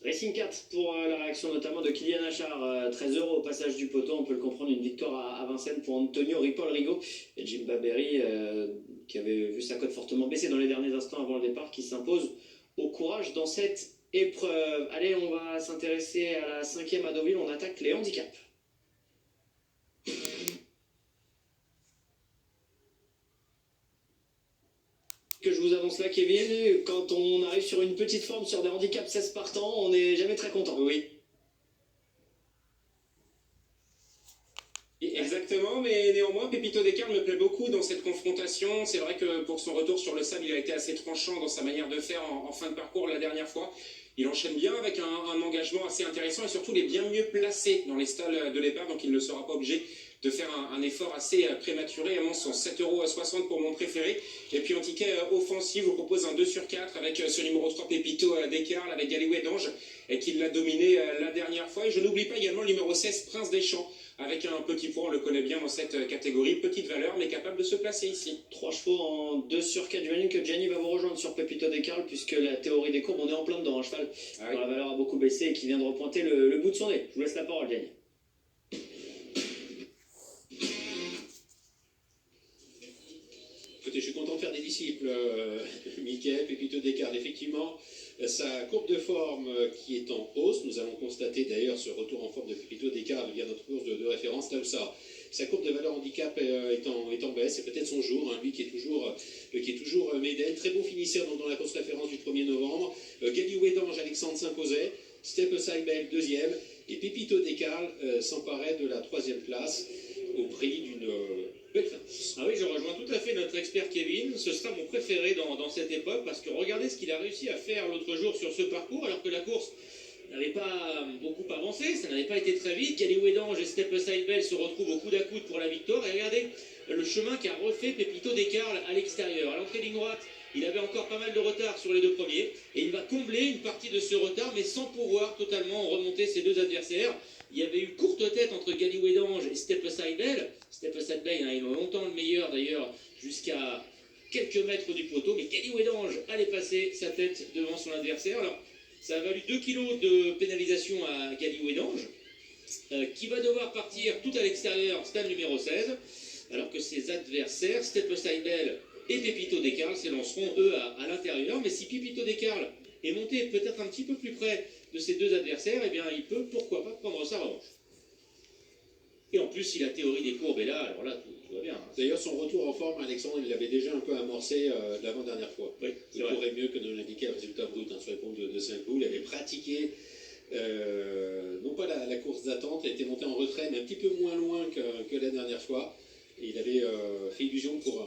Racing 4 pour la réaction notamment de Kylian Achard, 13 euros au passage du poteau, on peut le comprendre, une victoire à Vincennes pour Antonio Ripoll-Rigaud et Jim Baberi qui avait vu sa cote fortement baisser dans les derniers instants avant le départ, qui s'impose au courage dans cette épreuve. Allez, on va s'intéresser à la 5e à Deauville, on attaque les handicaps. Que je vous avance là, Kevin, quand on arrive sur une petite forme sur des handicaps 16 partants, on n'est jamais très content. Oui. Exactement, mais néanmoins, Pépito Descartes me plaît beaucoup dans cette confrontation. C'est vrai que pour son retour sur le sable, il a été assez tranchant dans sa manière de faire en fin de parcours la dernière fois. Il enchaîne bien avec un engagement assez intéressant et surtout il est bien mieux placé dans les stalles de l'épave, donc il ne sera pas obligé de faire un effort assez prématuré. À son 7,60 € pour mon préféré. Et puis en ticket offensif, je vous propose un 2 sur 4 avec ce numéro 3 Pépito Descartes avec Galiouet d'Ange et qui l'a dominé la dernière fois. Et je n'oublie pas également le numéro 16 Prince des Champs avec un petit point, on le connaît bien dans cette catégorie, petite valeur mais capable de se placer ici. 3 chevaux en 2 sur 4, j'imagine que Gianni va vous rejoindre sur Pépito Descartes puisque la théorie des courbes, on est en plein dedans, un cheval dont la valeur a beaucoup baissé et qui vient de repointer le bout de son nez. Je vous laisse la parole, Gianni. Écoutez, je suis content de faire des disciples, Mickey, Pépito Descartes. Effectivement, sa courbe de forme qui est en hausse, nous allons constater d'ailleurs ce retour en forme de Pépito Descartes via notre course de référence, là où ça. Sa courbe de valeur handicap est en baisse, c'est peut-être son jour, lui qui est toujours médaille, très bon finisseur dans la course référence du 1er novembre. Galiouet d'Ange, Alexandre Saint-Posay, Step Aside Bell, 2e, et Pépito Descartes s'emparait de la 3e place au prix d'une belle fin. Ah oui, je rejoins tout à fait notre expert Kevin. Ce sera mon préféré dans cette époque parce que regardez ce qu'il a réussi à faire l'autre jour sur ce parcours alors que la course n'avait pas beaucoup avancé, ça n'avait pas été très vite. Galiouet d'Ange et Step Aside Bell se retrouvent au coude à coude pour la victoire et regardez le chemin qu'a refait Pépito Descartes à l'extérieur. À l'entrée ligne droite, il avait encore pas mal de retard sur les deux premiers et il va combler une partie de ce retard mais sans pouvoir totalement remonter ses deux adversaires. Il y avait eu courte tête entre Galiouet d'Ange et Step Aside Bell. Step Aside Bell, il a longtemps le meilleur d'ailleurs jusqu'à quelques mètres du poteau, mais Galiouet d'Ange allait passer sa tête devant son adversaire. Alors, ça a valu 2 kilos de pénalisation à Galiouet d'Ange, qui va devoir partir tout à l'extérieur, stade numéro 16, alors que ses adversaires, Step Aside Bell et Pépito Descartes, s'élanceront eux à l'intérieur. Mais si Pépito Descartes est monté peut-être un petit peu plus près de ses deux adversaires, eh bien il peut pourquoi pas prendre sa revanche. Et en plus, si la théorie des courbes est là, alors là, tout va bien. D'ailleurs, son retour en forme, Alexandre, il l'avait déjà un peu amorcé l'avant-dernière fois. Oui, il courait mieux que ne l'indiquait le résultat brut sur les pompes de Saint-Cloud. Il avait pratiqué, non pas la course d'attente, il était monté en retrait, mais un petit peu moins loin que la dernière fois. Et il avait fait illusion pour